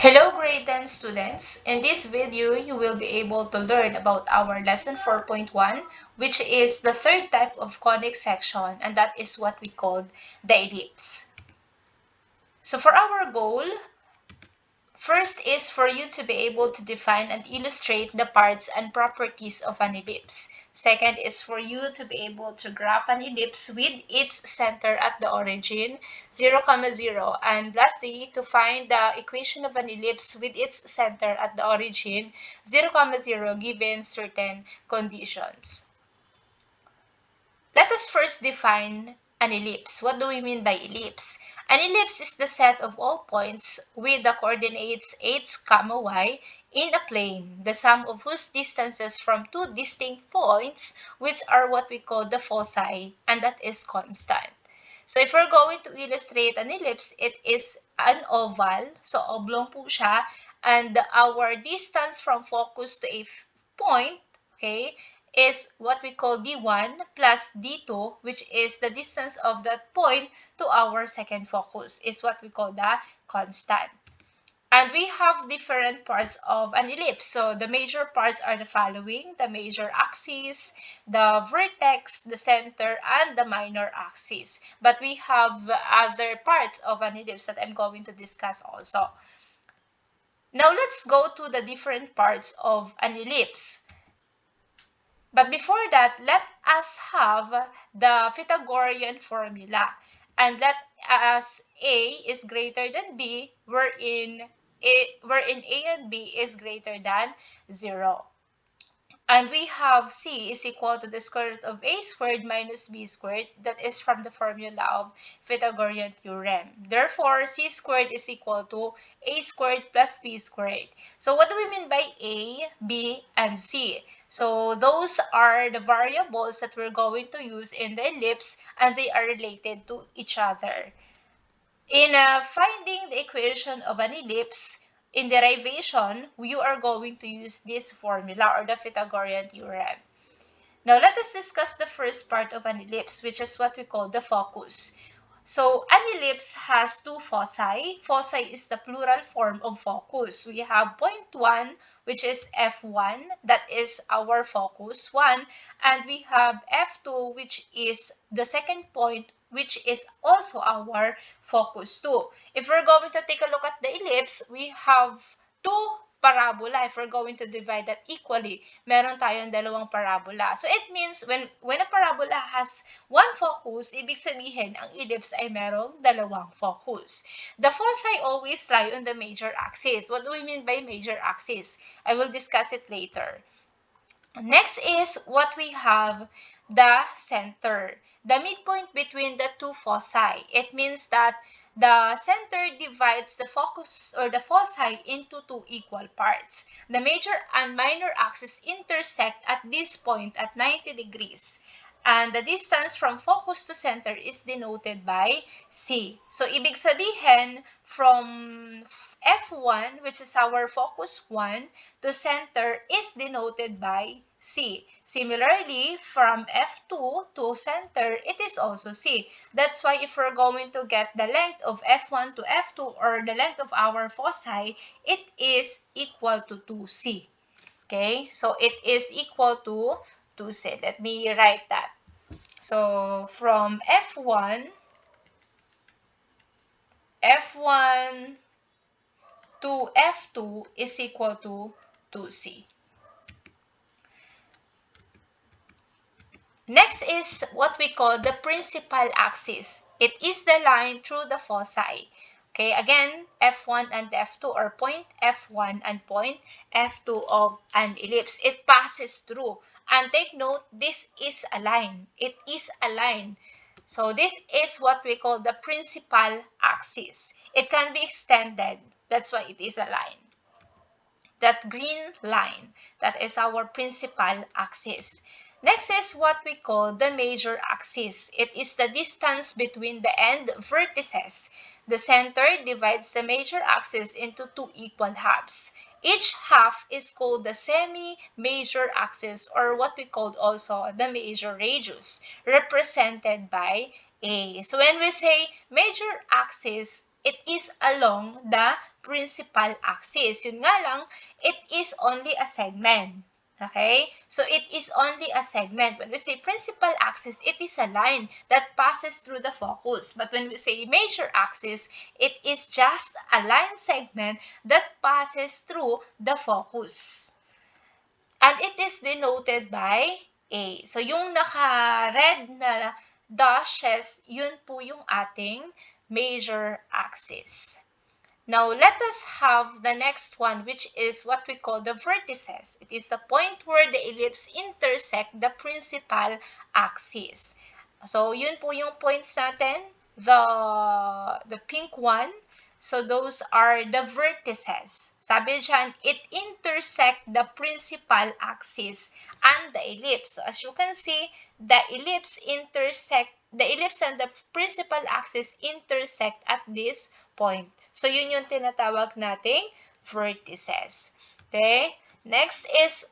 Hello grade 10 students. In this video, you will be able to learn about our lesson 4.1, which is the third type of conic section, and that is what we call the ellipse. So for our goal, first is for you to be able to define and illustrate the parts and properties of an ellipse. Second is for you to be able to graph an ellipse with its center at the origin, 0, 0. And lastly, to find the equation of an ellipse with its center at the origin, 0, 0, given certain conditions. Let us first define an ellipse. What do we mean by ellipse? An ellipse is the set of all points with the coordinates x, y in a plane, the sum of whose distances from two distinct points, which are what we call the foci, and that is constant. So if we're going to illustrate an ellipse, it is an oval, so oblong po siya, and our distance from focus to a point, okay, is what we call d1 plus d2, which is the distance of that point to our second focus, is what we call the constant. And we have different parts of an ellipse. So the major parts are the following: the major axis, the vertex, the center, and the minor axis. But we have other parts of an ellipse that I'm going to discuss also. Now let's go to the different parts of an ellipse. But before that, let us have the Pythagorean formula. And let us A is greater than B, wherein A and B is greater than 0. And we have C is equal to the square root of A squared minus B squared. That is from the formula of Pythagorean theorem. Therefore, C squared is equal to A squared plus B squared. So what do we mean by A, B, and C? So those are the variables that we're going to use in the ellipse, and they are related to each other. In finding the equation of an ellipse, in derivation, you are going to use this formula or the Pythagorean theorem. Now, let us discuss the first part of an ellipse, which is what we call the focus. So, an ellipse has two foci. Foci is the plural form of focus. We have point 1, which is F1, that is our focus 1, and we have F2, which is the second point, which is also our focus 2. If we're going to take a look at the ellipse, we have two parabola. If we're going to divide that equally, meron tayong dalawang parabola. So it means when a parabola has one focus, ibig sabihin ang ellipse ay merong dalawang focus. The foci always lie on the major axis. What do we mean by major axis? I will discuss it later. Next is what we have, the center, the midpoint between the two foci. It means that the center divides the focus or the foci into two equal parts. The major and minor axis intersect at this point at 90 degrees. And the distance from focus to center is denoted by C. So, ibig sabihin, from F1, which is our focus 1, to center is denoted by C. Similarly, from F2 to center, it is also C. That's why if we're going to get the length of F1 to F2 or the length of our foci, it is equal to 2C. Okay, so it is equal to 2C. Let me write that. So from F1 to F2 is equal to 2C. Next is what we call the principal axis. It is the line through the foci. Okay, again, F1 and F2, or point F1 and point F2 of an ellipse. It passes through. And take note, this is a line. It is a line. So this is what we call the principal axis. It can be extended. That's why it is a line. That green line, that is our principal axis. Next is what we call the major axis. It is the distance between the end vertices. The center divides the major axis into two equal halves. Each half is called the semi-major axis, or what we call also the major radius, represented by A. So when we say major axis, it is along the principal axis. Yun nga lang, it is only a segment. Okay? So, it is only a segment. When we say principal axis, it is a line that passes through the focus. But when we say major axis, it is just a line segment that passes through the focus. And it is denoted by A. So, yung naka-red na dashes, yun po yung ating major axis. Now, let us have the next one, which is what we call the vertices. It is the point where the ellipse intersect the principal axis. So, yun po yung points natin, the pink one. So, those are the vertices. Sabi dyan, it intersect the principal axis and the ellipse. So, as you can see, the ellipse and the principal axis intersect at this point. So, yun yung tinatawag nating vertices. Okay? Next is,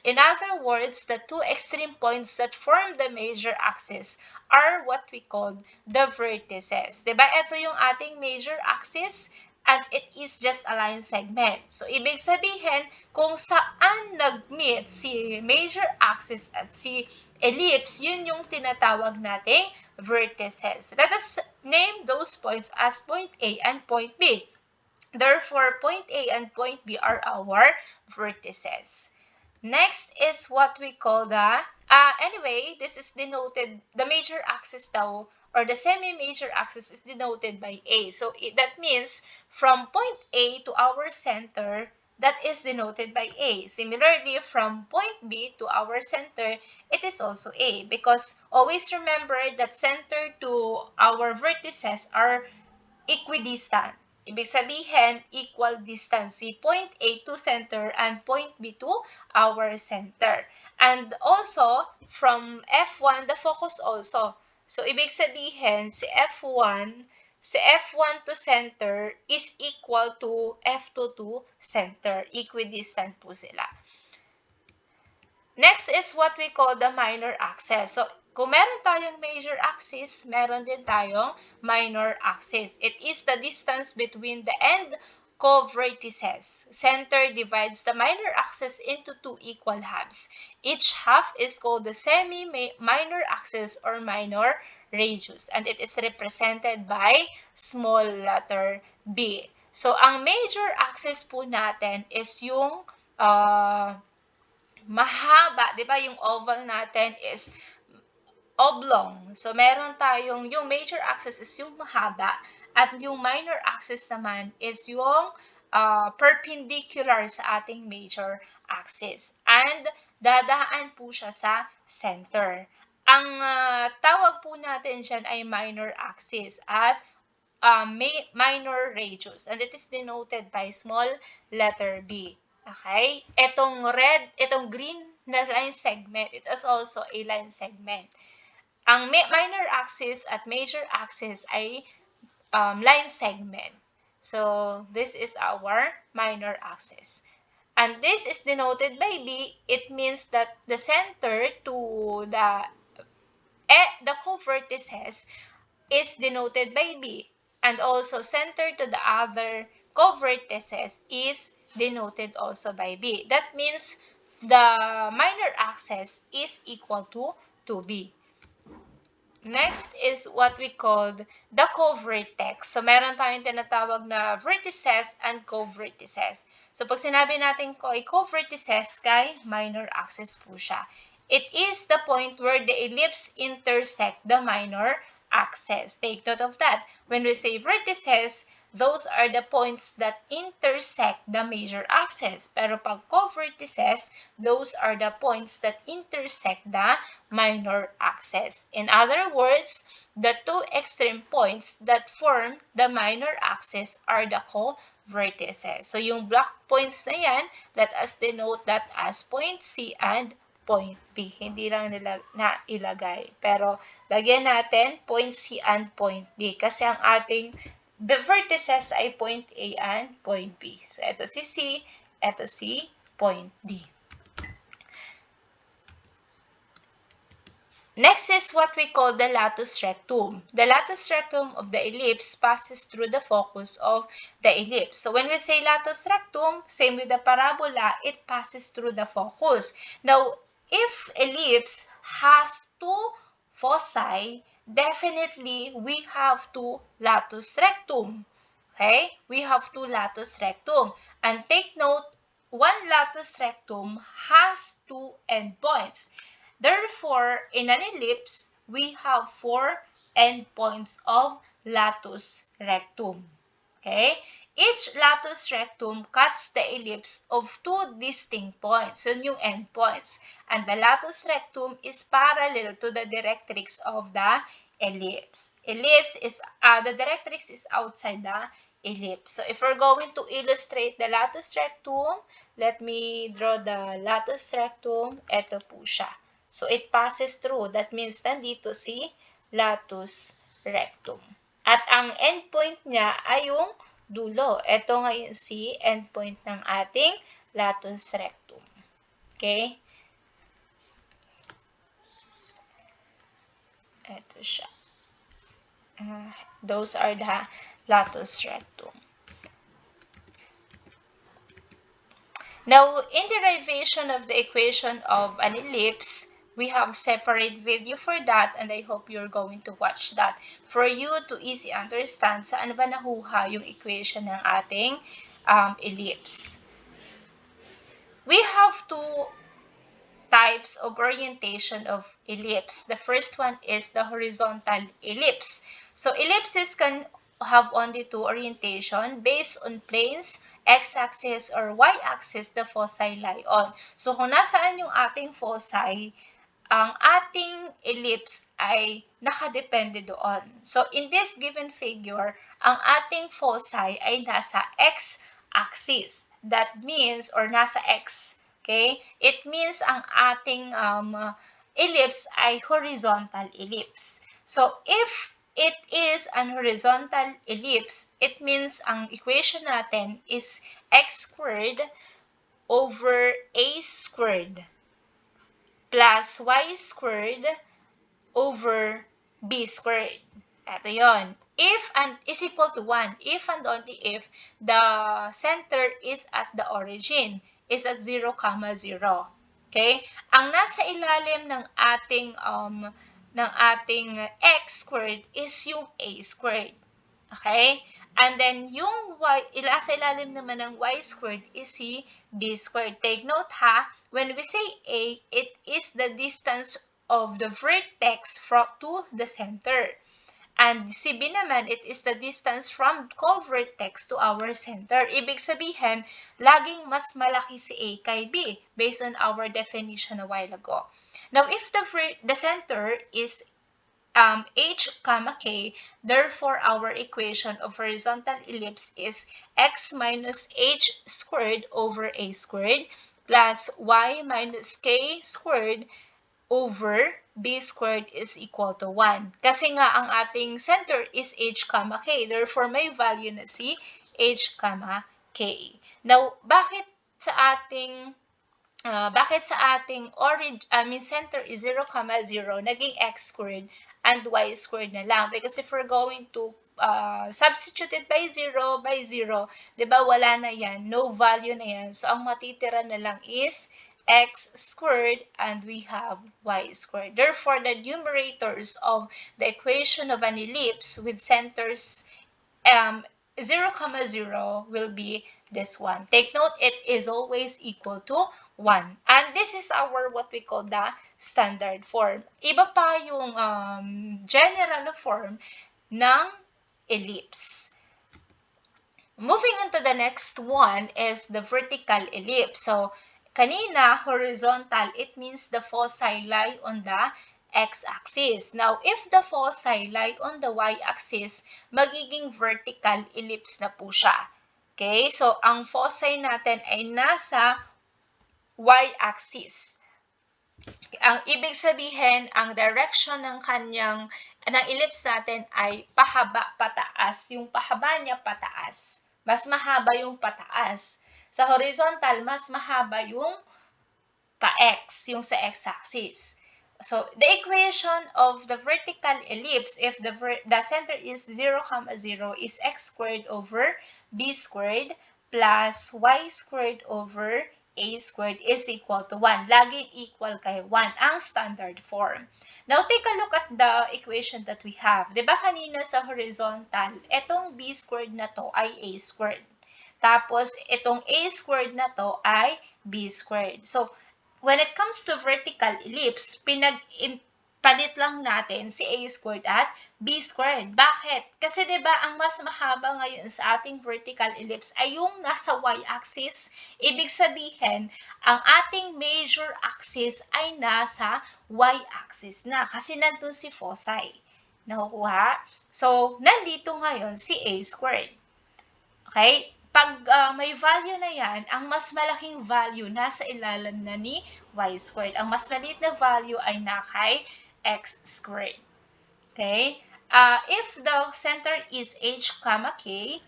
in other words, the two extreme points that form the major axis are what we call the vertices. Diba? Ito yung ating major axis and it is just a line segment. So, ibig sabihin, kung saan nag-meet si major axis at si ellipse, yun yung tinatawag nating vertices. Let us name those points as point A and point B. Therefore, point A and point B are our vertices. Next is what we call the, anyway, this is denoted, the major axis daw, or the semi-major axis is denoted by A. So, that means from point A to our center, that is denoted by A. Similarly, from point B to our center, it is also A. Because always remember that center to our vertices are equidistant. Ibig sabihin, equal distance si point A to center and point B to our center. And also, from F1, the focus also. So, ibig sabihin, si F1 to center is equal to F2 to center. Equidistant po sila. Next is what we call the minor axis. So, kung meron tayong major axis, meron din tayong minor axis. It is the distance between the end co-vertices. Center divides the minor axis into two equal halves. Each half is called the semi-minor axis or minor radius. And it is represented by small letter B. So, ang major axis po natin is yung mahaba, 'di ba? Yung oval natin is oblong. So, meron tayong, yung major axis is yung mahaba, at yung minor axis naman is yung perpendicular sa ating major axis. And, dadaan po siya sa center. Ang tawag po natin dyan ay minor axis at minor radius. And it is denoted by small letter B. Okay? Itong green na line segment, it is also a line segment. Ang minor axis at major axis ay line segment. So, this is our minor axis. And this is denoted by B. It means that the center to the co-vertices is denoted by B. And also, center to the other co-vertices is denoted also by B. That means the minor axis is equal to 2B. Next is what we called the co-vertex. So, meron tayong tinatawag na vertices and co-vertices. So, pag sinabi natin co-vertices, kay minor axis po siya. It is the point where the ellipse intersect the minor axis. Take note of that. When we say vertices, those are the points that intersect the major axis. Pero pag co-vertices, those are the points that intersect the minor axis. In other words, the two extreme points that form the minor axis are the co-vertices. So, yung black points na yan, let us denote that as point C and point B. Hindi lang nila ilagay. Pero, lagyan natin point C and point D. Kasi ang ating the vertices ay point A and point B. So, ito si C, ito si point D. Next is what we call the latus rectum. The latus rectum of the ellipse passes through the focus of the ellipse. So when we say latus rectum, same with the parabola, it passes through the focus. Now, if ellipse has two foci, definitely we have two latus rectum. Okay? We have two latus rectum. And take note, one latus rectum has two endpoints. Therefore, in an ellipse, we have four endpoints of latus rectum. Okay? Each latus rectum cuts the ellipse of two distinct points, yun yung endpoints. And the latus rectum is parallel to the directrix of the ellipse. The directrix is outside the ellipse. So if we're going to illustrate the latus rectum, let me draw the latus rectum. Ito po siya. So it passes through. That means nandito si latus rectum. At ang endpoint niya ay yung dulo. Ito ngayon si endpoint ng ating latus rectum. Okay? Ito siya. Those are the latus rectum. Now, in derivation of the equation of an ellipse, we have separate video for that, and I hope you're going to watch that for you to easy understand saan ba nakuha yung equation ng ating ellipse. We have two types of orientation of ellipse. The first one is the horizontal ellipse. So ellipses can have only two orientation based on planes, x-axis or y-axis the foci lie on. So kung nasaan yung ating foci, ang ating ellipse ay nakadepende doon. So in this given figure, ang ating foci ay nasa x-axis. That means, or nasa x. Okay? It means ang ating ellipse ay horizontal ellipse. So, if it is an horizontal ellipse, it means ang equation natin is x squared over a squared plus y squared over b squared. Ito yon. If and is equal to 1. If and only if the center is at the origin, is at 0, 0. Okay? Ang nasa ilalim ng ating x squared is yung a squared. Okay? And then, yung sa ilalim naman ng y squared is si b squared. Take note ha, when we say a, it is the distance of the vertex to the center. And si b naman, it is the distance from co-vertex to our center. Ibig sabihin, laging mas malaki si a kay b, based on our definition a while ago. Now, if the center is h, k, therefore our equation of horizontal ellipse is x minus h squared over a squared plus y minus k squared over b squared is equal to 1. Kasi nga ang ating center is h, k, therefore may value na si h, k. Now, bakit sa ating center is 0, 0, naging x squared and y squared na lang? Because if we're going to substitute it by 0, di ba wala na yan, no value na yan. So, ang matitira na lang is x squared and we have y squared. Therefore, the numerators of the equation of an ellipse with centers 0, 0 will be this one. Take note, it is always equal to 1. And this is our what we call the standard form. Iba pa yung general form ng ellipse. Moving on to the next one is the vertical ellipse. So, kanina, horizontal, it means the foci lie on the x-axis. Now, if the foci lie on the y-axis, magiging vertical ellipse na po siya. Okay? So, ang foci natin ay nasa y-axis. Ang ibig sabihin, ang direction ng ellipse natin ay pahaba, pataas. Yung pahaba niya pataas. Mas mahaba yung pataas. Sa horizontal, mas mahaba yung pa-x, yung sa x-axis. So the equation of the vertical ellipse, if the center is 0, 0, is x squared over b squared plus y squared over a squared is equal to 1. Laging equal kay 1 ang standard form. Now, take a look at the equation that we have. Diba kanina sa horizontal, itong b squared na to ay a squared. Tapos, itong a squared na to ay b squared. So, when it comes to vertical ellipse, palit lang natin si a squared at b squared. Bakit? Kasi 'di ba ang mas mahaba ngayon sa ating vertical ellipse ay yung nasa y-axis. Ibig sabihin, ang ating major axis ay nasa y-axis na kasi nandun si foci. Nakukuha? So, nandito ngayon si a squared. Okay? Pag may value na yan, ang mas malaking value nasa ilalim na ni y squared. Ang mas maliit na value ay na kay x squared. Okay? If the center is h, k,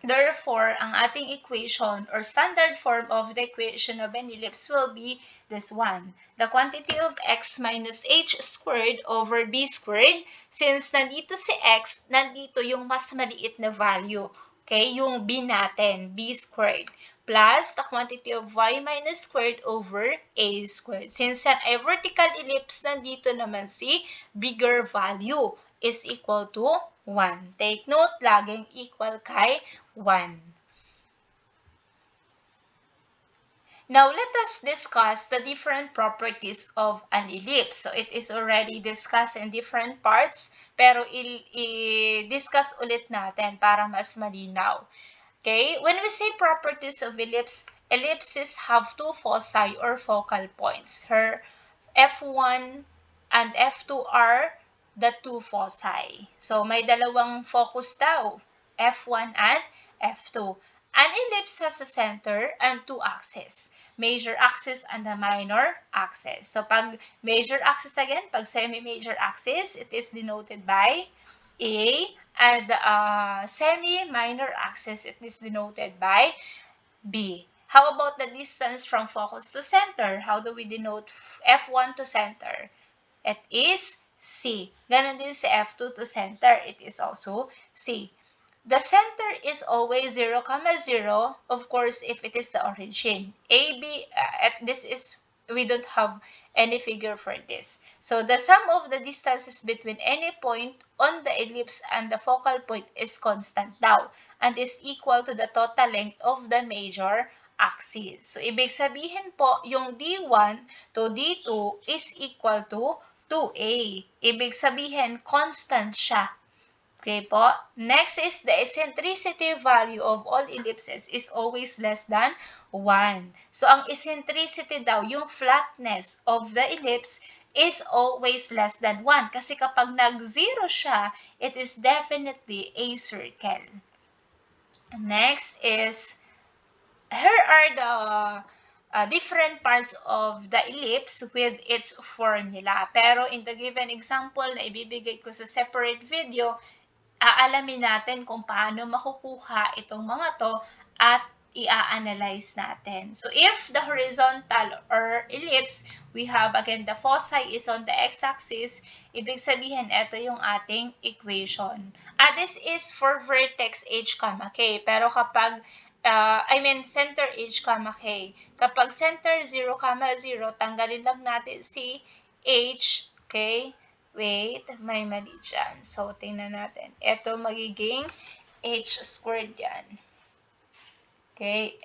therefore, ang ating equation or standard form of the equation of an ellipse will be this one. The quantity of x minus h squared over b squared. Since nandito si x, nandito yung mas maliit na value. Okay? Yung b natin, b squared. Plus the quantity of y minus squared over a squared. Since yan ay vertical ellipse, nandito naman si bigger value is equal to 1. Take note, laging equal kay 1. Now, let us discuss the different properties of an ellipse. So, it is already discussed in different parts, pero i-discuss ulit natin para mas malinaw. Okay? When we say properties of ellipse, ellipses have two foci or focal points. Her F1 and F2 are the two foci. So, may dalawang focus daw, F1 and F2. An ellipse has a center and two axes, major axis and a minor axis. So, pag major axis again, pag semi-major axis, it is denoted by A, and semi-minor axis, it is denoted by B. How about the distance from focus to center? How do we denote F1 to center? It is C. Ganon din sa F2 to center. It is also C. The center is always 0, 0, of course, if it is the origin. AB, this is, we don't have any figure for this. So, the sum of the distances between any point on the ellipse and the focal point is constant daw and is equal to the total length of the major axis. So, ibig sabihin po, yung D1 to D2 is equal to 2A. Ibig sabihin, constant siya. Okay po? Next is the eccentricity value of all ellipses is always less than 1. So, ang eccentricity daw, yung flatness of the ellipse is always less than 1. Kasi kapag nag-0 siya, it is definitely a circle. Next is, here are the different parts of the ellipse with its formula. Pero in the given example na ibibigay ko sa separate video, aalamin natin kung paano makukuha itong mga to at i-analyze natin. So, if the horizontal or ellipse, we have again the foci is on the x-axis, ibig sabihin, ito yung ating equation. This is for vertex h, k. Pero kapag, center h, k. Kapag center 0, 0, tanggalin lang natin si h, okay? Wait, may mali dyan. So, tingnan natin. Ito magiging h squared yan. Okay.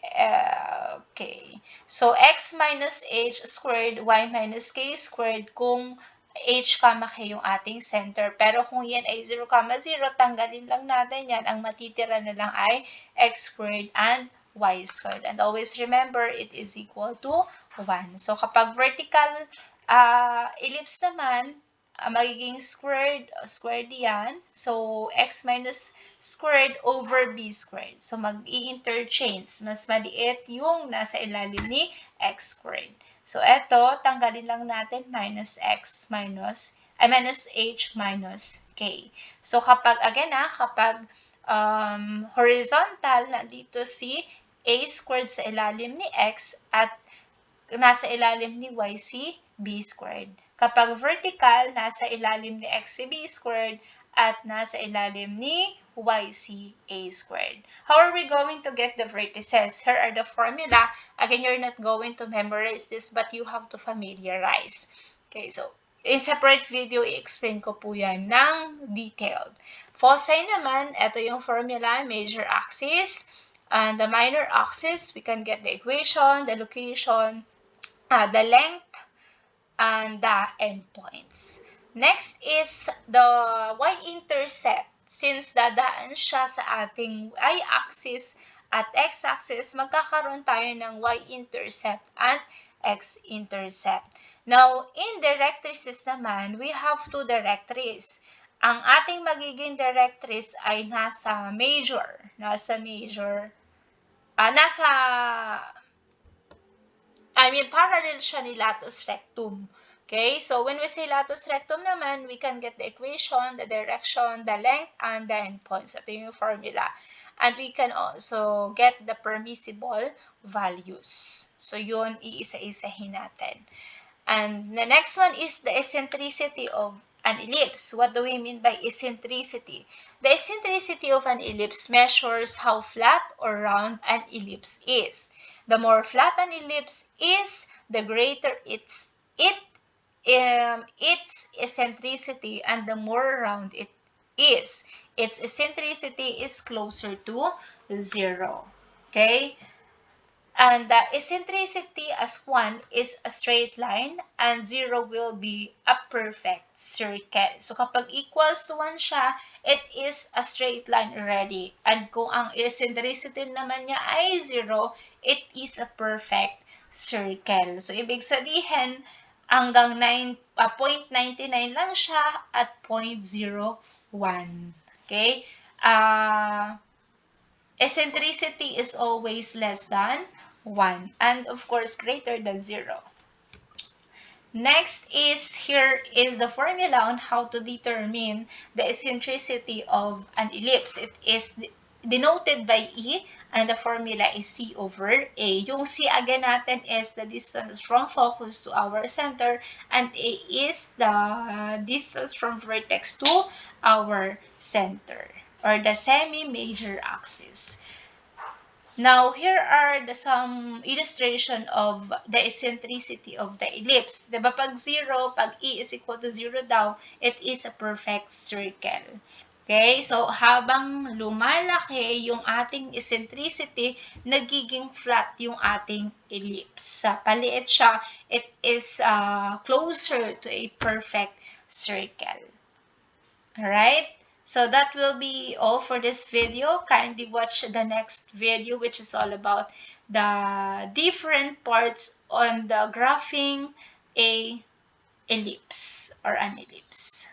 Okay. So, x minus h squared, y minus k squared kung h, k yung ating center. Pero kung yan ay 0, 0, tanggalin lang natin yan. Ang matitira na lang ay x squared and y squared. And always remember, it is equal to 1. So, kapag vertical ellipse naman, magiging squared yan. So, x minus squared over b squared. So, mag-i-interchange. Mas maliit yung nasa ilalim ni x squared. So, eto, tanggalin lang natin minus x minus h minus k. So, kapag, again kapag horizontal, nandito si a squared sa ilalim ni x at nasa ilalim ni y si b squared. Kapag vertical, nasa ilalim ni XCB squared at nasa ilalim ni YCA squared. How are we going to get the vertices? Here are the formula. Again, you're not going to memorize this, but you have to familiarize. Okay, so in separate video, i-explain ko po yan ng detailed. Foci naman, ito yung formula, major axis. And the minor axis, we can get the equation, the location, the length, and the endpoints. Next is the y-intercept. Since dadaan siya sa ating y-axis at x-axis, magkakaroon tayo ng y-intercept at x-intercept. Now, in directrices naman, we have two directries. Ang ating magiging directress ay nasa parallel siya ni latus rectum. Okay, so when we say latus rectum naman, we can get the equation, the direction, the length, and the endpoints. Ito yung formula. And we can also get the permissible values. So yun, iisa-isahin natin. And the next one is the eccentricity of an ellipse. What do we mean by eccentricity? The eccentricity of an ellipse measures how flat or round an ellipse is. The more flat an ellipse is, the greater its eccentricity, and the more round it is. Its eccentricity is closer to 0. Okay? And the eccentricity as 1 is a straight line and 0 will be a perfect circle. So kapag equals to 1 siya, it is a straight line already. And kung ang eccentricity naman niya ay 0, it is a perfect circle. So ibig sabihin, hanggang 0.99 lang siya at 0.01. Okay? Eccentricity is always less than 1 and of course greater than 0. Next here is the formula on how to determine the eccentricity of an ellipse. It is denoted by E and the formula is C over A. Yung C again natin is the distance from focus to our center and A is the distance from vertex to our center or the semi-major axis. Now, here are some illustration of the eccentricity of the ellipse. Diba pag 0, pag E is equal to 0 daw, it is a perfect circle. Okay? So, habang lumalaki yung ating eccentricity, nagiging flat yung ating ellipse. Sa paliit siya, it is closer to a perfect circle. Alright? So that will be all for this video. Kindly watch the next video, which is all about the different parts on the graphing a ellipse or an ellipse.